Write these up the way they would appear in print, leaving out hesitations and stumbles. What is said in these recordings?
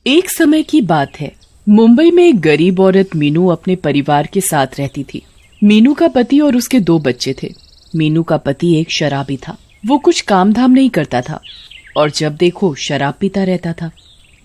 एक समय की बात है। मुंबई में एक गरीब औरत मीनू अपने परिवार के साथ रहती थी। मीनू का पति और उसके 2 बच्चे थे। मीनू का पति एक शराबी था। वो कुछ काम धाम नहीं करता था और जब देखो शराब पीता रहता था।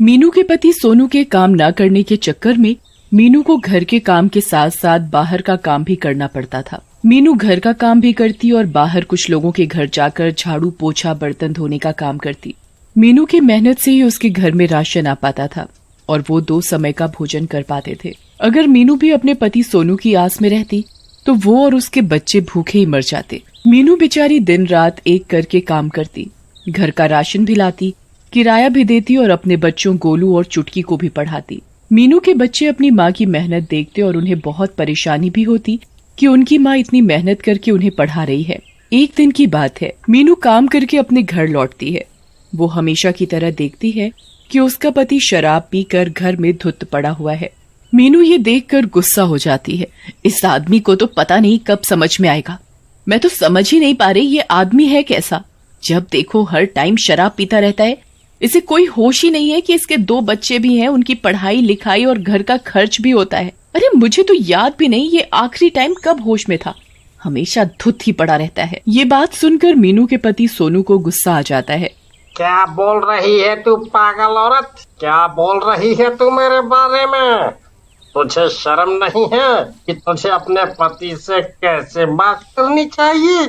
मीनू के पति सोनू के काम न करने के चक्कर में मीनू को घर के काम के साथ साथ बाहर का काम भी करना पड़ता था। मीनू घर का काम भी करती और बाहर कुछ लोगों के घर जाकर झाड़ू पोछा बर्तन धोने का काम करती। मीनू की मेहनत से ही उसके घर में राशन आ पाता था और वो 2 समय का भोजन कर पाते थे। अगर मीनू भी अपने पति सोनू की आस में रहती तो वो और उसके बच्चे भूखे ही मर जाते। मीनू बेचारी दिन रात एक करके काम करती, घर का राशन भी लाती, किराया भी देती और अपने बच्चों गोलू और चुटकी को भी पढ़ाती। मीनू के बच्चे अपनी माँ की मेहनत देखते और उन्हें बहुत परेशानी भी होती कि उनकी माँ इतनी मेहनत करके उन्हें पढ़ा रही है। एक दिन की बात है, मीनू काम करके अपने घर लौटती है। वो हमेशा की तरह देखती है कि उसका पति शराब पीकर घर में धुत पड़ा हुआ है। मीनू ये देखकर गुस्सा हो जाती है। इस आदमी को तो पता नहीं कब समझ में आएगा। मैं तो समझ ही नहीं पा रही ये आदमी है कैसा। जब देखो हर टाइम शराब पीता रहता है। इसे कोई होश ही नहीं है कि इसके 2 बच्चे भी हैं, उनकी पढ़ाई लिखाई और घर का खर्च भी होता है। अरे मुझे तो याद भी नहीं ये आखिरी टाइम कब होश में था। हमेशा धुत ही पड़ा रहता है। ये बात सुनकर मीनू के पति सोनू को गुस्सा आ जाता है। क्या बोल रही है तू पागल औरत? क्या बोल रही है तू मेरे बारे में? तुझे शर्म नहीं है कि तुझे अपने पति से कैसे बात करनी चाहिए?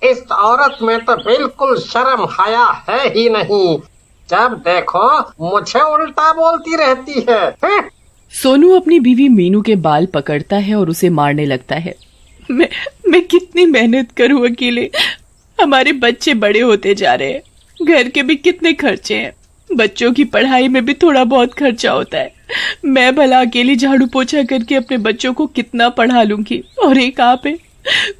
इस औरत में तो बिल्कुल शर्म हया है ही नहीं। जब देखो मुझे उल्टा बोलती रहती है। सोनू अपनी बीवी मीनू के बाल पकड़ता है और उसे मारने लगता है। मैं कितनी मेहनत करूं अकेले। हमारे बच्चे बड़े होते जा रहे हैं, घर के भी कितने खर्चे हैं, बच्चों की पढ़ाई में भी थोड़ा बहुत खर्चा होता है। मैं भला अकेली झाड़ू पोछा करके अपने बच्चों को कितना पढ़ा लूंगी, और एक आप है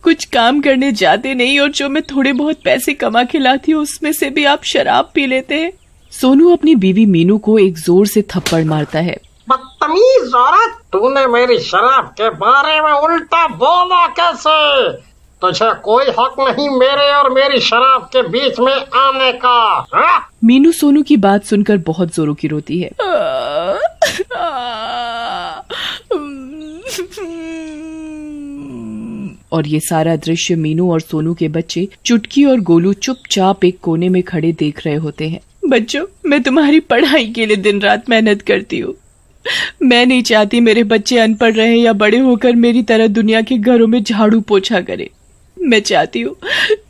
कुछ काम करने जाते नहीं और जो मैं थोड़े बहुत पैसे कमा के लाती हूँ उसमें से भी आप शराब पी लेते हैं। सोनू अपनी बीवी मीनू को एक जोर से थप्पड़ मारता है। बदतमीज औरत, तूने मेरी शराब के बारे में उल्टा बोला कैसे? तुझे कोई हक नहीं मेरे और मेरी शराब के बीच में आने का। हा? मीनू सोनू की बात सुनकर बहुत जोरों की रोती है। और ये सारा दृश्य मीनू और सोनू के बच्चे चुटकी और गोलू चुपचाप एक कोने में खड़े देख रहे होते हैं। बच्चों, मैं तुम्हारी पढ़ाई के लिए दिन रात मेहनत करती हूँ। मैं नहीं चाहती मेरे बच्चे अनपढ़ रहे या बड़े होकर मेरी तरह दुनिया के घरों में झाड़ू पोछा करे। मैं चाहती हूँ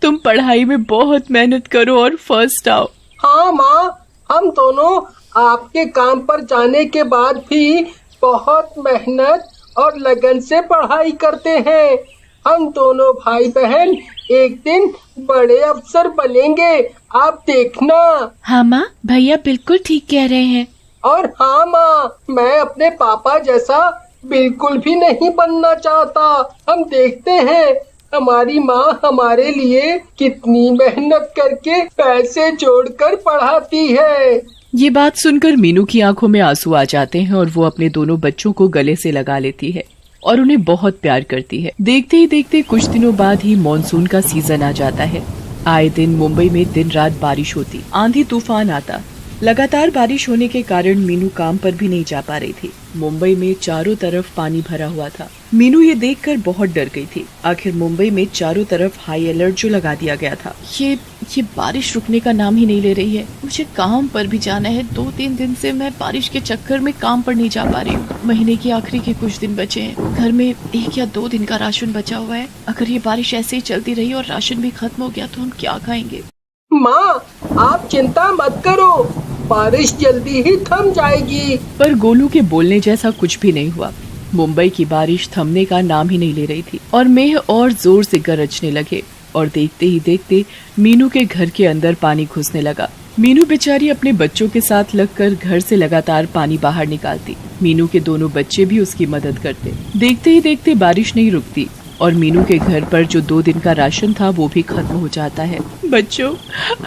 तुम पढ़ाई में बहुत मेहनत करो और फर्स्ट आओ। हाँ माँ, हम दोनों आपके काम पर जाने के बाद भी बहुत मेहनत और लगन से पढ़ाई करते हैं। हम दोनों भाई बहन एक दिन बड़े अफसर बनेंगे, आप देखना। हाँ माँ, भैया बिल्कुल ठीक कह रहे हैं। और हाँ माँ, मैं अपने पापा जैसा बिल्कुल भी नहीं बनना चाहता। हम देखते हैं हमारी माँ हमारे लिए कितनी मेहनत करके पैसे जोड़कर पढ़ाती है। ये बात सुनकर मीनू की आंखों में आंसू आ जाते हैं और वो अपने दोनों बच्चों को गले से लगा लेती है और उन्हें बहुत प्यार करती है। देखते ही देखते कुछ दिनों बाद ही मॉनसून का सीजन आ जाता है। आए दिन मुंबई में दिन रात बारिश होती, आंधी तूफान आता। लगातार बारिश होने के कारण मीनू काम पर भी नहीं जा पा रही थी। मुंबई में चारों तरफ पानी भरा हुआ था। मीनू ये देखकर बहुत डर गई थी। आखिर मुंबई में चारों तरफ हाई अलर्ट जो लगा दिया गया था। ये बारिश रुकने का नाम ही नहीं ले रही है। मुझे काम पर भी जाना है। 2-3 दिन से मैं बारिश के चक्कर में काम पर नहीं जा पा रही हूँ। महीने की आखिरी के कुछ दिन बचे हैं। घर में 1 या 2 दिन का राशन बचा हुआ है। अगर ये बारिश ऐसे ही चलती रही और राशन भी खत्म हो गया तो हम क्या खाएंगे? माँ, आप चिंता मत करो, बारिश जल्दी ही थम जाएगी। पर गोलू के बोलने जैसा कुछ भी नहीं हुआ। मुंबई की बारिश थमने का नाम ही नहीं ले रही थी और मेघ और जोर से गरजने लगे और देखते ही देखते मीनू के घर के अंदर पानी घुसने लगा। मीनू बेचारी अपने बच्चों के साथ लगकर घर से लगातार पानी बाहर निकालती। मीनू के दोनों बच्चे भी उसकी मदद करते। देखते ही देखते बारिश नहीं रुकती और मीनू के घर पर जो 2 दिन का राशन था वो भी खत्म हो जाता है। बच्चों,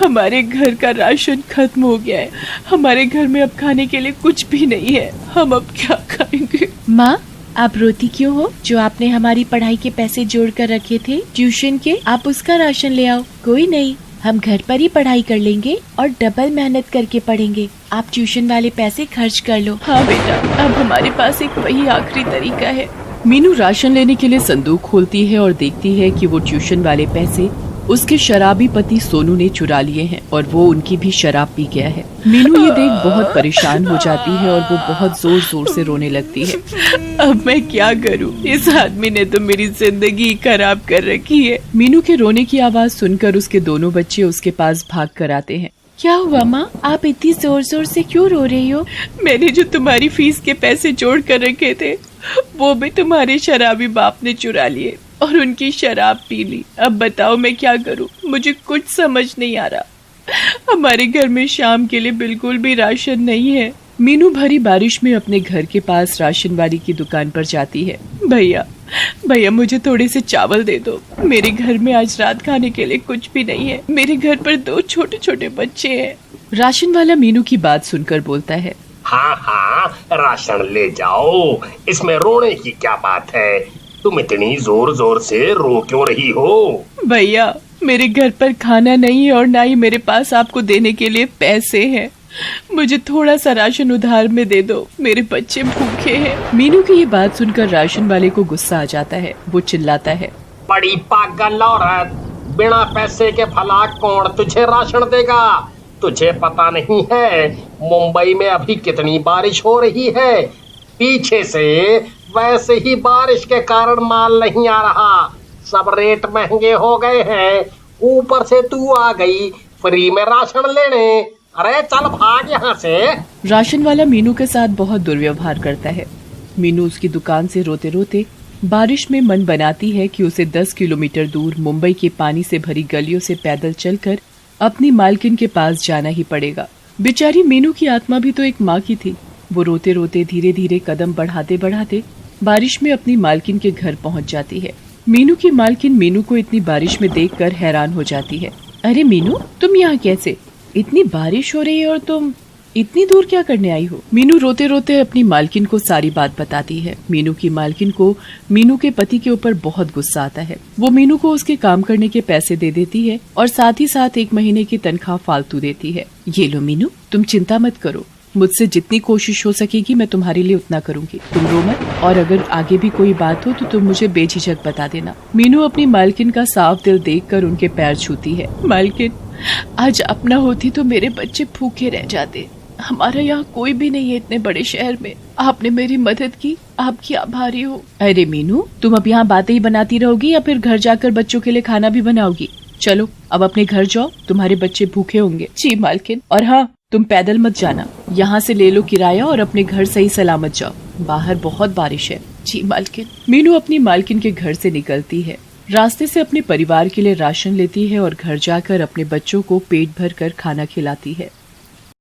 हमारे घर का राशन खत्म हो गया है। हमारे घर में अब खाने के लिए कुछ भी नहीं है। हम अब क्या खाएंगे? माँ, आप रोती क्यों हो? जो आपने हमारी पढ़ाई के पैसे जोड़ कर रखे थे ट्यूशन के, आप उसका राशन ले आओ। कोई नहीं, हम घर पर ही पढ़ाई कर लेंगे और डबल मेहनत करके पढ़ेंगे। आप ट्यूशन वाले पैसे खर्च कर लो। हाँ बेटा, अब हमारे पास एक वही आखिरी तरीका है। मीनू राशन लेने के लिए संदूक खोलती है और देखती है कि वो ट्यूशन वाले पैसे उसके शराबी पति सोनू ने चुरा लिए हैं और वो उनकी भी शराब पी गया है। मीनू ये देख बहुत परेशान हो जाती है और वो बहुत जोर जोर से रोने लगती है। अब मैं क्या करूं? इस आदमी ने तो मेरी जिंदगी खराब कर रखी है। मीनू के रोने की आवाज सुनकर उसके दोनों बच्चे उसके पास भाग कर आते हैं। क्या हुआ माँ, आप इतनी जोर जोर से क्यों रो रही हो? मैंने जो तुम्हारी फीस के पैसे जोड़ कर रखे थे वो भी तुम्हारे शराबी बाप ने चुरा लिए और उनकी शराब पी ली। अब बताओ मैं क्या करूं? मुझे कुछ समझ नहीं आ रहा। हमारे घर में शाम के लिए बिल्कुल भी राशन नहीं है। मीनू भरी बारिश में अपने घर के पास राशन वाली की दुकान पर जाती है। भैया मुझे थोड़े से चावल दे दो। मेरे घर में आज रात खाने के लिए कुछ भी नहीं है। मेरे घर पर 2 छोटे छोटे बच्चे हैं। राशन वाला मीनू की बात सुनकर बोलता है, हाँ, राशन ले जाओ, इसमें रोने की क्या बात है? तुम इतनी जोर जोर से रो क्यों रही हो? भैया मेरे घर पर खाना नहीं है और ना ही मेरे पास आपको देने के लिए पैसे हैं। मुझे थोड़ा सा राशन उधार में दे दो, मेरे बच्चे भूखे हैं। मीनू की ये बात सुनकर राशन वाले को गुस्सा आ जाता है। वो चिल्लाता है, बड़ी पागल औरत, बिना पैसे के भला कौन तुझे राशन देगा? तुझे पता नहीं है मुंबई में अभी कितनी बारिश हो रही है? पीछे से वैसे ही बारिश के कारण माल नहीं आ रहा, सब रेट महंगे हो गए हैं, ऊपर से तू आ गई फ्री में राशन लेने। अरे चल भाग यहाँ से। राशन वाला मीनू के साथ बहुत दुर्व्यवहार करता है। मीनू उसकी दुकान से रोते रोते बारिश में मन बनाती है कि उसे 10 किलोमीटर दूर मुंबई के पानी से भरी गलियों से पैदल चलकर अपनी मालकिन के पास जाना ही पड़ेगा। बेचारी मीनू की आत्मा भी तो एक माँ की थी। वो रोते रोते धीरे धीरे कदम बढ़ाते बढ़ाते बारिश में अपनी मालकिन के घर पहुंच जाती है। मीनू की मालकिन मीनू को इतनी बारिश में देखकर हैरान हो जाती है। अरे मीनू, तुम यहाँ कैसे? इतनी बारिश हो रही है और तुम इतनी दूर क्या करने आई हो? मीनू रोते रोते अपनी मालकिन को सारी बात बताती है। मीनू की मालकिन को मीनू के पति के ऊपर बहुत गुस्सा आता है। वो मीनू को उसके काम करने के पैसे दे देती है और साथ ही साथ 1 महीने की तनख्वाह फालतू देती है। ये लो मीनू, तुम चिंता मत करो, मुझसे जितनी कोशिश हो सकेगी मैं तुम्हारे लिए उतना करूंगी। तुम रो मत, और अगर आगे भी कोई बात हो तो तुम मुझे बेझिझक बता देना। मीनू अपनी मालकिन का साफ दिल देखकर उनके पैर छूती है। मालकिन, आज अपना होती तो मेरे बच्चे भूखे रह जाते। हमारा यहाँ कोई भी नहीं है इतने बड़े शहर में। आपने मेरी मदद की, आपकी आभारी हूँ। अरे मीनू, तुम अब यहाँ बातें ही बनाती रहोगी या फिर घर जाकर बच्चों के लिए खाना भी बनाओगी? चलो अब अपने घर जाओ, तुम्हारे बच्चे भूखे होंगे। जी मालकिन। और हाँ, तुम पैदल मत जाना, यहाँ से ले लो किराया और अपने घर सही सलामत जाओ, बाहर बहुत बारिश है। जी मालकिन। मीनू अपनी मालकिन के घर से निकलती है। रास्ते से अपने परिवार के लिए राशन लेती है और घर जाकर अपने बच्चों को पेट भर कर खाना खिलाती है।